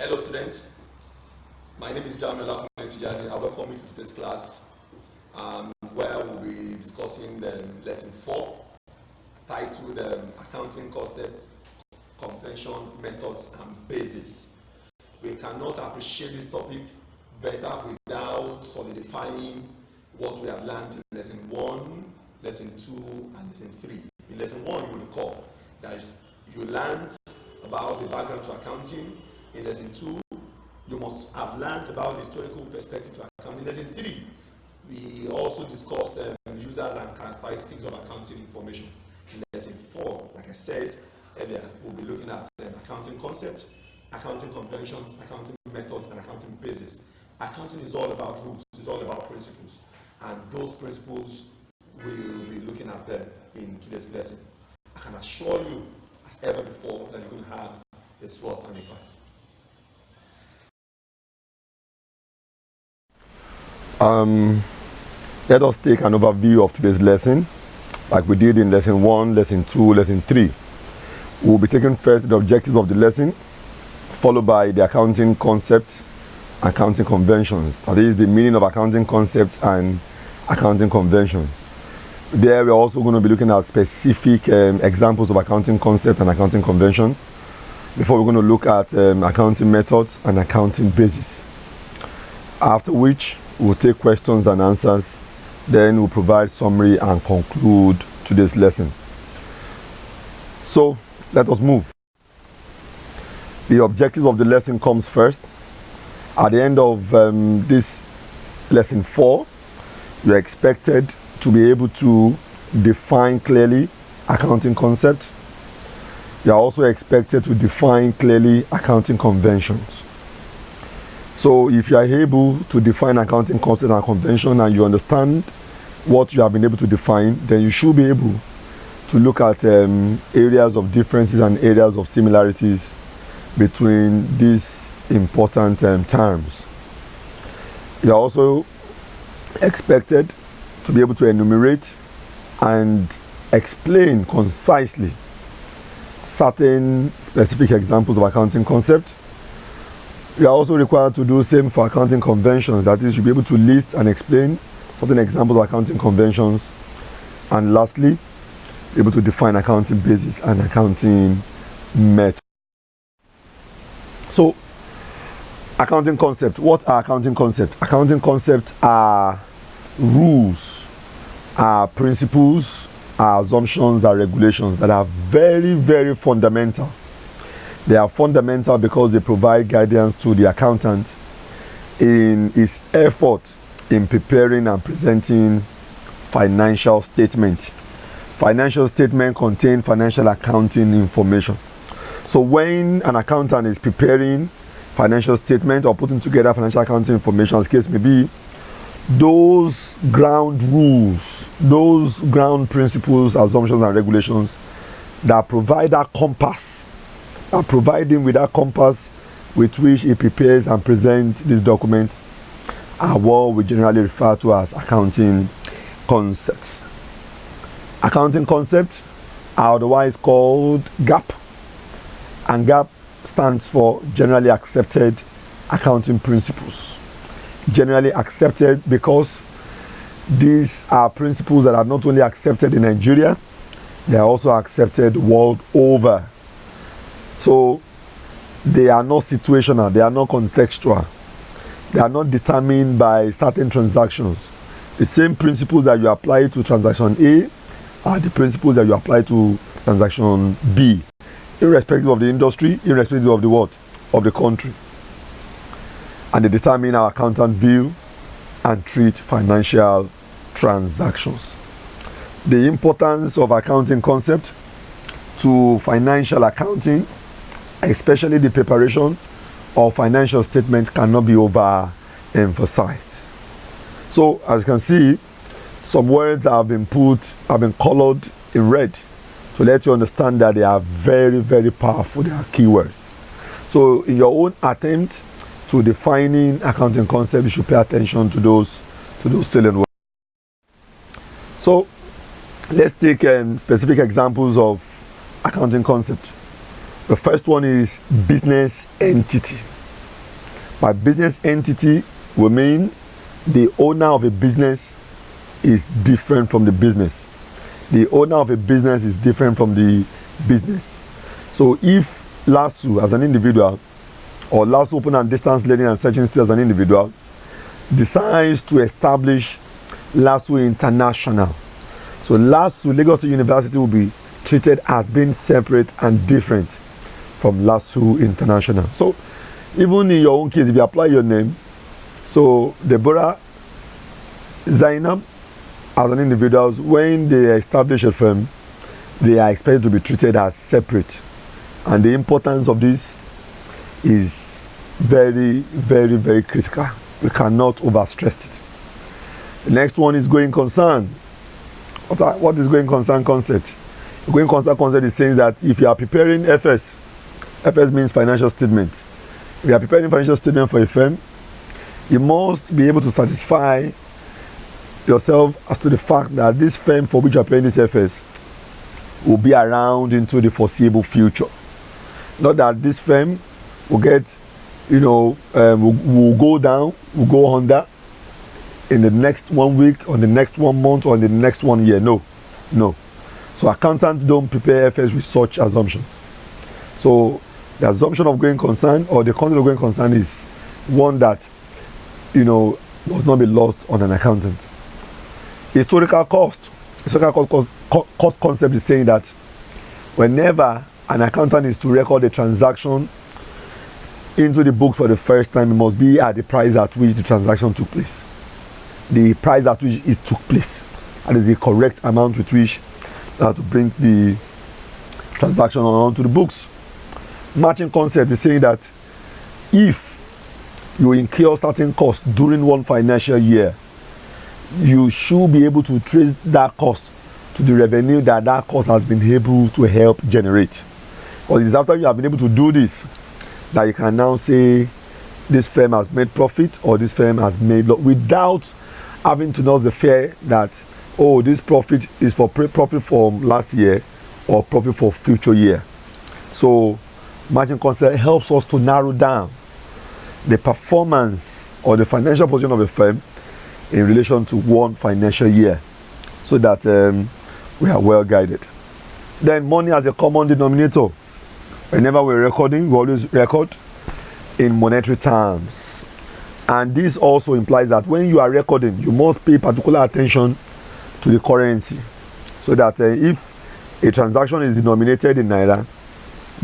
Hello students, my name is Jamiu, Olakunle, Tijani. I welcome you to today's class where we'll be discussing lesson 4 titled Accounting Concept, Convention, Methods and Basis. We cannot appreciate this topic better without solidifying what we have learned in lesson 1, lesson 2 and lesson 3. In lesson 1 you will recall that you learned about the background to accounting. In lesson 2, you must have learned about the historical perspective to accounting. In lesson 3, we also discussed users and characteristics of accounting information. In lesson 4, like I said earlier, we'll be looking at accounting concepts, accounting conventions, accounting methods, and accounting basis. Accounting is all about rules, it's all about principles, and those principles we'll be looking at them in today's lesson. I can assure you, as ever before, that you're going to have a swell time in class. Let us take an overview of today's lesson, like we did in lesson 1, lesson 2, lesson 3. We'll be taking first the objectives of the lesson, followed by the accounting concepts, accounting conventions. That is the meaning of accounting concepts and accounting conventions. There we're also going to be looking at specific examples of accounting concept and accounting convention, before we're going to look at accounting methods and accounting basis. After which we'll take questions and answers, then we'll provide summary and conclude today's lesson. So let us move. The objectives of the lesson comes first. At the end of this lesson 4, you're expected to be able to define clearly accounting concept. You are also expected to define clearly accounting conventions. So if you are able to define accounting concept and convention and you understand what you have been able to define, then you should be able to look at areas of differences and areas of similarities between these important terms. You are also expected to be able to enumerate and explain concisely certain specific examples of accounting concept. You are also required to do the same for accounting conventions. That is, you'll be able to list and explain certain examples of accounting conventions. And lastly, be able to define accounting basis and accounting method. So, accounting concept. What are accounting concepts? Accounting concepts are rules, are principles, are assumptions, are regulations that are very, very fundamental. They are fundamental because they provide guidance to the accountant in his effort in preparing and presenting financial statement. Financial statement contain financial accounting information. So when an accountant is preparing financial statement or putting together financial accounting information, as case may be, those ground rules, those ground principles, assumptions and regulations that provide that compass, are providing with that compass with which he prepares and presents this document, are what we generally refer to as accounting concepts. Accounting concepts are otherwise called GAAP, and GAAP stands for Generally Accepted Accounting Principles. Generally accepted because these are principles that are not only accepted in Nigeria, they are also accepted world over. So they are not situational, they are not contextual, they are not determined by certain transactions. The same principles that you apply to transaction A are the principles that you apply to transaction B, irrespective of the industry, irrespective of the what? Of the country. And they determine how accountants view and treat financial transactions. The importance of accounting concept to financial accounting, especially the preparation of financial statements, cannot be overemphasized. So as you can see, some words have been colored in red to let you understand that they are very, very powerful. They are keywords. So in your own attempt to defining accounting concepts, you should pay attention to those salient words. So let's take specific examples of accounting concept. The first one is business entity. By business entity, we mean the owner of a business is different from the business. The owner of a business is different from the business. So if LASU as an individual, or LASU Open and Distance Learning and Search Institute as an individual, decides to establish LASU International, so LASU, Lagos State University, will be treated as being separate and different from LASU International. So even in your own case, if you apply your name, so Deborah Zainab as an individual, when they establish a firm, they are expected to be treated as separate. And the importance of this is very, very, very critical. We cannot overstress it. The next one is going concern. What is going concern concept? The going concern concept is saying that if you are preparing FS means financial statement. If you are preparing financial statement for a firm, you must be able to satisfy yourself as to the fact that this firm for which you are preparing this FS will be around into the foreseeable future. Not that this firm will get, will go down, will go under in the next 1 week, or the next 1 month, or in the next 1 year. No. So accountants don't prepare FS with such assumption. So the assumption of going concern, or the concept of going concern, is one that must not be lost on an accountant. Historical cost concept is saying that whenever an accountant is to record a transaction into the book for the first time, it must be at the price at which the transaction took place. The price at which it took place. And is the correct amount with which to bring the transaction onto the books. Matching concept is saying that if you incur certain costs during one financial year, you should be able to trace that cost to the revenue that cost has been able to help generate. Because it's after you have been able to do this that you can now say this firm has made profit or this firm has made loss, without having to know the fair that, oh, this profit is for profit from last year or profit for future year. So margin concept helps us to narrow down the performance or the financial position of a firm in relation to one financial year, so that we are well guided. Then money as a common denominator. Whenever we're recording, we always record in monetary terms. And this also implies that when you are recording, you must pay particular attention to the currency, so that if a transaction is denominated in Naira,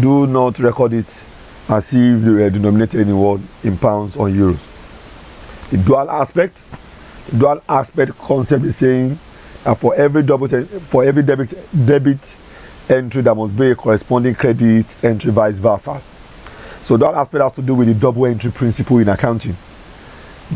do not record it as if they were denominated in pounds or euros. The dual aspect concept is saying that for every debit entry, there must be a corresponding credit entry, vice versa. So that aspect has to do with the double entry principle in accounting.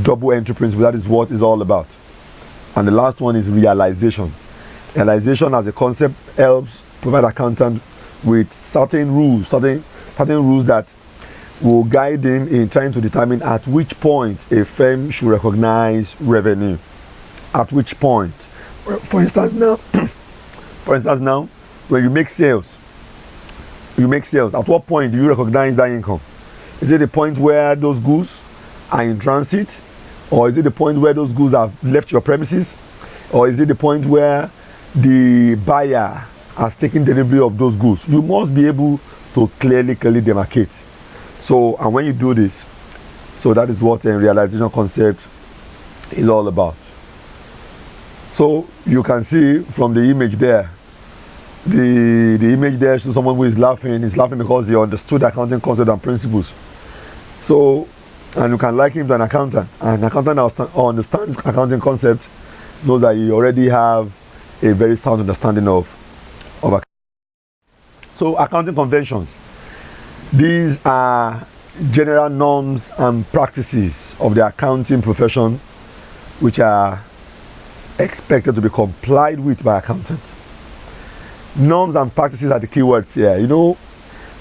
Double entry principle, that is what it's all about. And the last one is realization. Realization as a concept helps provide accountant with certain rules that will guide him in trying to determine at which point a firm should recognize revenue. At which point. For instance now, when you make sales, at what point do you recognize that income? Is it the point where those goods are in transit? Or is it the point where those goods have left your premises? Or is it the point where the buyer has taken delivery of those goods? You must be able to clearly demarcate. So, and when you do this, so that is what a realization concept is all about. So you can see from the image there, the image there shows someone who is laughing. He's laughing because he understood accounting concept and principles. So, and you can liken him to an accountant. An accountant that understands accounting concept knows that you already have a very sound understanding of accounting. So, accounting conventions. These are general norms and practices of the accounting profession which are expected to be complied with by accountants. Norms and practices are the keywords here.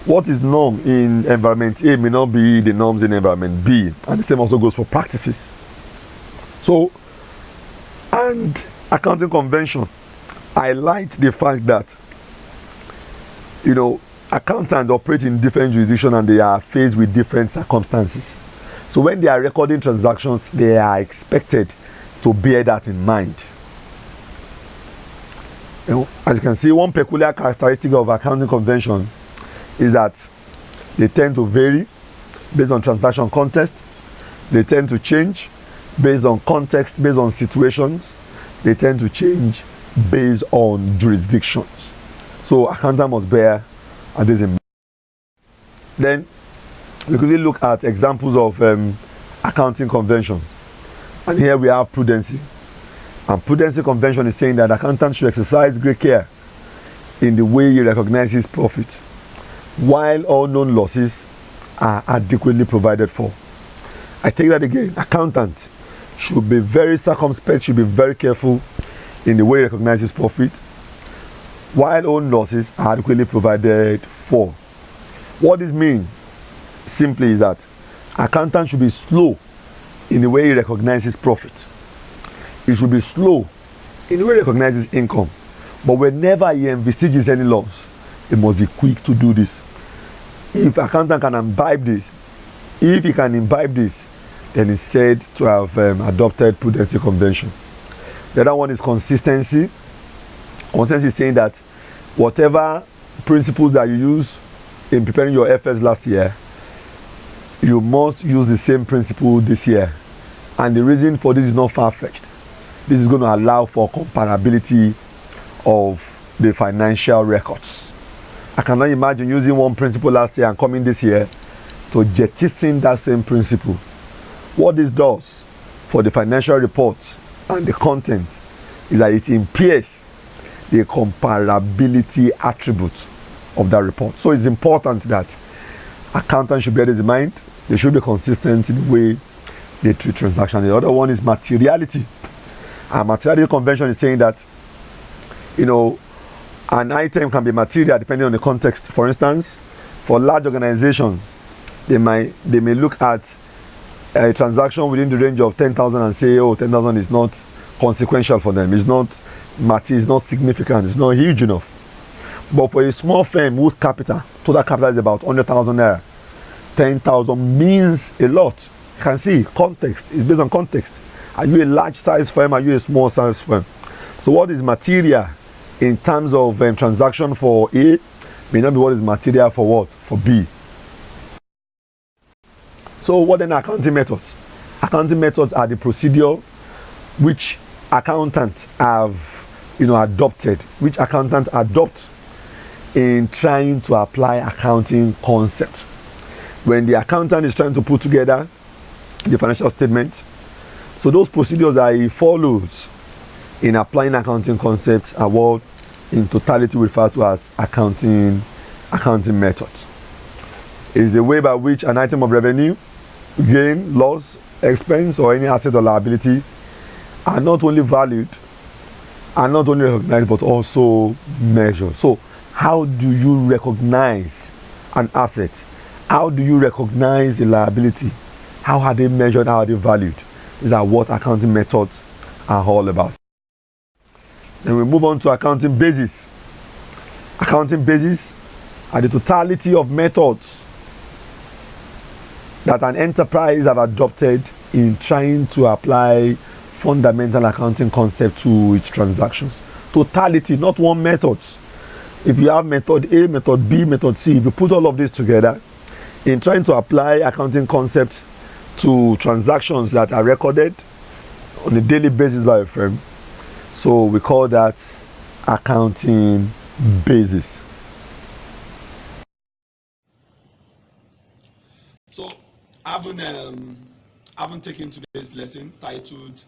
What is norm in environment A may not be the norms in environment B, and the same also goes for practices. So, and accounting convention highlight the fact that accountants operate in different jurisdictions and they are faced with different circumstances. So when they are recording transactions, they are expected to bear that in mind. You know, as you can see, one peculiar characteristic of accounting convention is that they tend to vary based on transaction context. They tend to change based on context, based on situations. They tend to change based on jurisdictions. So accountant must bear this in mind. Then we could look at examples of accounting convention. And here we have prudency. And prudency convention is saying that accountant should exercise great care in the way he recognizes profit, while all known losses are adequately provided for. I take that again. Accountant should be very circumspect, should be very careful in the way he recognizes profit, while all losses are adequately provided for. What this means simply is that accountant should be slow in the way he recognizes profit. He should be slow in the way he recognizes income. But whenever he envisages any loss, he must be quick to do this. If accountant can imbibe this, then he's said to have adopted prudency convention. The other one is consistency. Consistency is saying that whatever principles that you use in preparing your FS last year, you must use the same principle this year. And the reason for this is not far-fetched. This is going to allow for comparability of the financial records. I cannot imagine using one principle last year and coming this year to jettison that same principle. What this does for the financial reports and the content is that it impairs the comparability attribute of that report. So it's important that accountants should bear this in mind. They should be consistent in the way they treat transactions. The other one is materiality. And materiality convention is saying that, you know, an item can be material depending on the context. For instance, for large organizations, they may look at a transaction within the range of 10,000 and say, oh, 10,000 is not consequential for them. It's not material, it's not significant, it's not huge enough. But for a small firm whose total capital is about 100,000 naira, 10,000 means a lot. You can see context. It's based on context. Are you a large size firm? Are you a small size firm? So what is material in terms of transaction for A may not be what is material for what? For B. So what then are accounting methods? Accounting methods are the procedure which accountants have adopted, which accountants adopt in trying to apply accounting concepts. When the accountant is trying to put together the financial statement, so those procedures that he follows in applying accounting concepts are what in totality referred to as accounting methods. It's the way by which an item of revenue, gain, loss, expense, or any asset or liability are not only valued, are not only recognized, but also measured. So how do you recognize an asset? How do you recognize a liability? How are they measured? How are they valued? These are what accounting methods are all about. Then we move on to accounting basis. Accounting basis are the totality of methods that an enterprise have adopted in trying to apply fundamental accounting concept to its transactions. Totality, not one method. If you have method A, method B, method C, if you put all of this together in trying to apply accounting concept to transactions that are recorded on a daily basis by a firm, so we call that accounting basis. So having taken today's lesson titled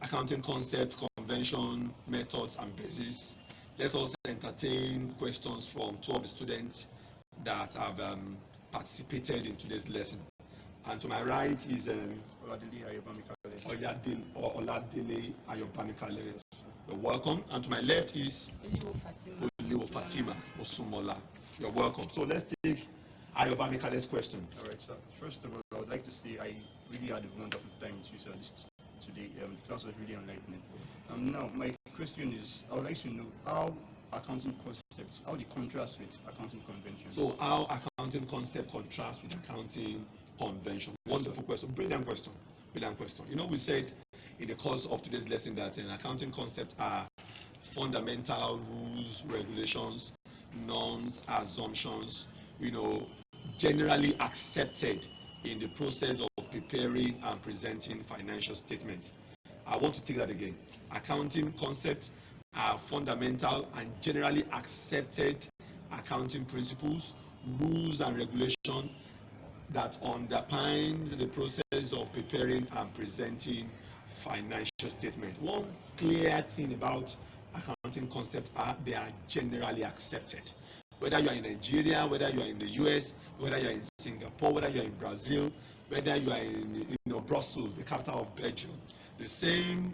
Accounting Concept, Convention, Methods and Basis, let us entertain questions from two of the students that have participated in today's lesson. And to my right is Oladele Ayobamikale. You're welcome. And to my left is Olio Fatima Osumola. You're welcome. So let's take Ayobamikale's question. All right, so first of all, I would like to say I really had a wonderful time today. The class was really enlightening. Now, my question is, I would like to know how accounting contrast with accounting convention. So how accounting concept contrasts with accounting convention? Wonderful question. Brilliant question. Brilliant question. You know, we said in the course of today's lesson that an accounting concept are fundamental rules, regulations, norms, assumptions, you know, generally accepted in the process of preparing and presenting financial statements. I want to take that again. Accounting concepts are fundamental and generally accepted accounting principles, rules, and regulations that underpins the process of preparing and presenting financial statements. One clear thing about accounting concepts are they are generally accepted. Whether you are in Nigeria, whether you are in the US, whether you are in Singapore, whether you are in Brazil, whether you are in Brussels, the capital of Belgium, the same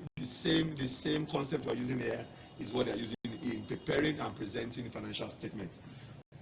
concept we are using here is what they are using in preparing and presenting financial statements.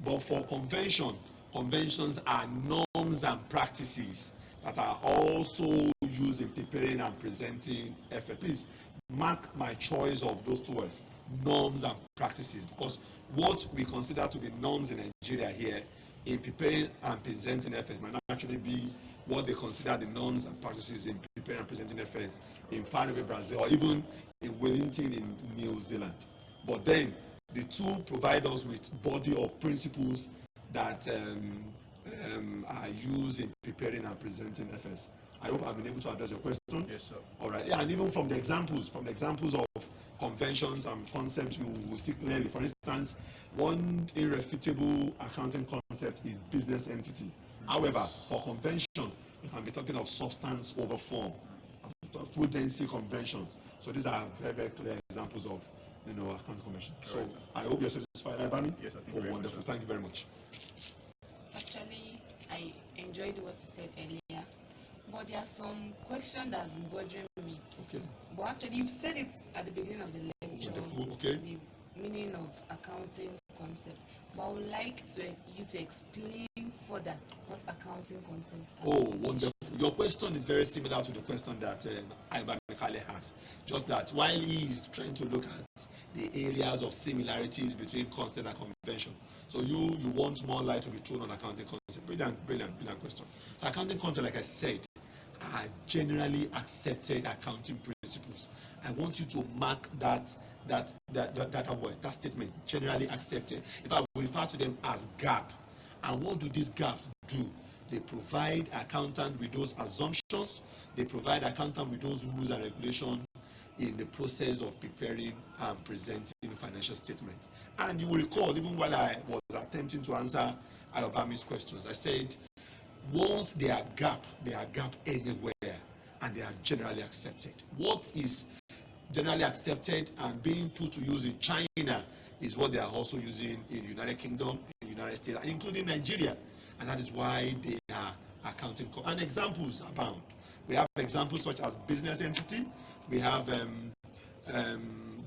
But for conventions are norms and practices that are also used in preparing and presenting FS. Please mark my choice of those two words, norms and practices, because what we consider to be norms in Nigeria here in preparing and presenting FS might not actually be what they consider the norms and practices in preparing and presenting FS in Faroe, Brazil, or even in Wellington in New Zealand. But then the two provide us with body of principles that are used in preparing and presenting FS. I hope I've been able to address your question. Yes, sir. All right. Yeah, and even from the examples of conventions and concepts, you will see clearly. For instance, one irrefutable accounting concept is business entity. However, for convention, you can be talking of substance over form, prudency convention. So these are very, very clear examples of accounting convention. So right, I hope you're satisfied, Ibami. Yes, I think very wonderful. Much, Thank you very much. Actually, I enjoyed what you said earlier, but there are some questions that have been bothering me. Okay. But actually, you said it at the beginning of the lecture. Wonderful. Okay. The meaning of accounting concept. But I would like you to explain further what accounting concepts are. Oh, wonderful. Your question is very similar to the question that Ivan Mikhail has. Just that while he is trying to look at the areas of similarities between concept and convention. So you want more light to be thrown on accounting concept. Brilliant question. So accounting concept, like I said, are generally accepted accounting principles. I want you to mark that word, that statement, generally accepted. If I refer to them as GAAP. And what do these gaps do? They provide accountant with those assumptions. They provide accountant with those rules and regulations in the process of preparing and presenting financial statements. And you will recall, even while I was attempting to answer Ayobami's questions, I said, once they are gap anywhere, and they are generally accepted. What is generally accepted and being put to use in China is what they are also using in the United Kingdom, in the United States, including Nigeria. And that is why they are accounting. And examples abound. We have examples such as business entity, we have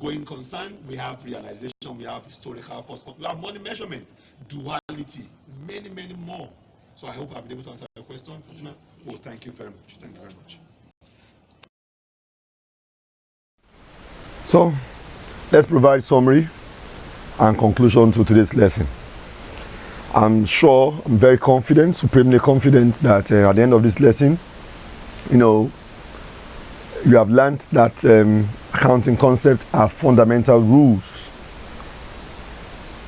going concern, we have realization, we have historical cost, we have money measurement, duality, many more. So I hope I've been able to answer your question, Fatima. Oh, thank you very much. Thank you very much. So, let's provide summary and conclusion to today's lesson. I'm very confident, supremely confident that at the end of this lesson, you have learned that accounting concepts are fundamental rules,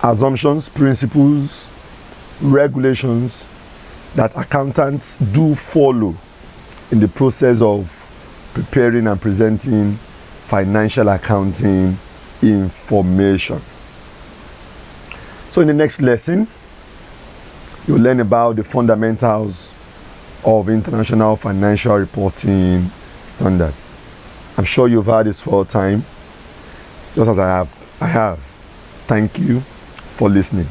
assumptions, principles, regulations that accountants do follow in the process of preparing and presenting financial accounting information. So in the next lesson, you'll learn about the fundamentals of international financial reporting standards. I'm sure you've had this for a time, just as I have. Thank you for listening.